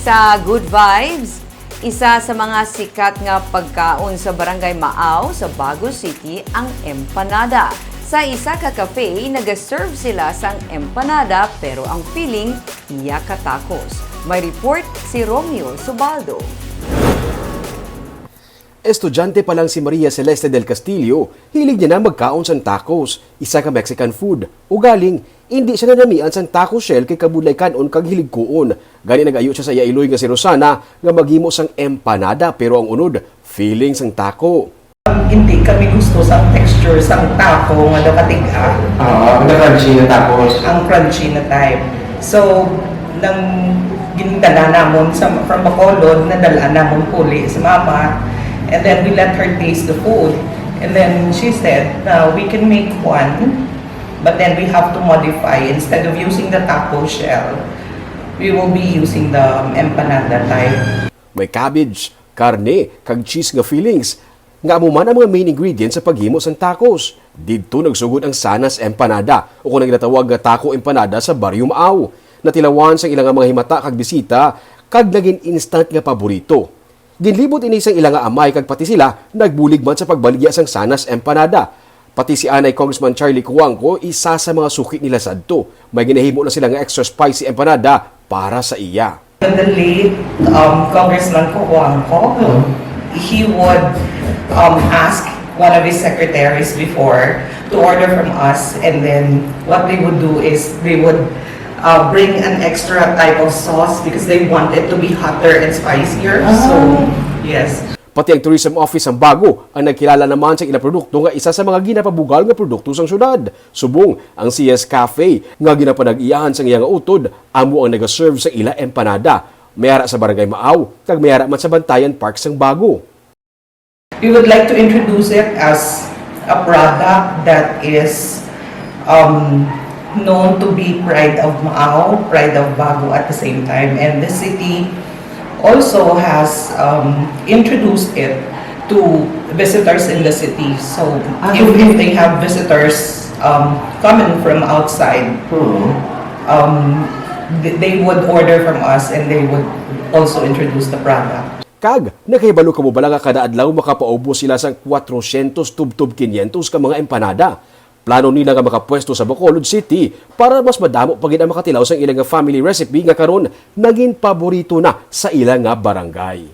sa Good Vibes, isa sa mga sikat nga pagkaon sa Barangay Maaw sa Baguio City ang empanada. Sa isa ka cafe, nag-serve sila sang empanada pero ang feeling iya katakos. May report si Romeo Subaldo. Estudyante pa lang si Maria Celeste del Castillo, hilig niya na magkaon sang tacos, isa ka Mexican food. Ugaling, hindi siya nanamian sang taco shell kay kabulay kanon kag hilig kuon. Gani nag-ayo siya sa Iloy nga si Rosana nga maghimo sang empanada pero ang unod, feeling sang taco. Hindi kami gusto sa texture sang taco nga nakatig-a. Ang crunchy na tacos. Ang crunchy na type. So, nang ginidala namon from Bacolod, nadala namon puli sa mama. And then we let her taste the food. And then she said, we can make one, but then we have to modify. Instead of using the taco shell, we will be using the empanada type. May cabbage, karne, kag cheese nga fillings. Nga mo man ang mga main ingredients sa paghimo sang tacos. Didto nagsugod ang Sanas Empanada o kung naglatawag nga taco empanada sa Barrio Maaw. Natilawan sang ilang mga himata kag bisita kag naging instant nga paborito. Ginlibot ini sang ilang amay kag pati sila nagbulig man sa pagbaligya sang Sanas Empanada. Pati si Anay Congressman Charlie Cuangco, isa sa mga suki nila sadto. May ginahimo na sila nga extra spicy empanada para sa iya. The late Congressman Cuangco, he would ask one of his secretaries before to order from us, and then what they would do is they would bring an extra type of sauce because they want it to be hotter and spicier. So, yes. Pati ang tourism office ang bago ang nagkilala naman sa ilang produkto nga isa sa mga ginapabugal nga produkto sang syudad. Subong ang CS Cafe nga ginapanag-iyahan sang iyang utod amo ang nag-serve sa ila empanada. Mayara sa Barangay Maaw kag mayara man sa Bantayan Park sang bago. We would like to introduce it as a product that is known to be pride of Maaw, pride of Baguio at the same time. And the city also has introduced it to visitors in the city. So if they have visitors coming from outside, they would order from us and they would also introduce the product. Kag, nakahibalo ka mo bala nga kada adlaw makapaubos sila sa 400 tub-tub 500 ka mga empanada. Plano nila nga makapwesto sa Bacolod City para mas madamo pagid ang makatilaw sa ilang family recipe nga karon naging paborito na sa ilang barangay.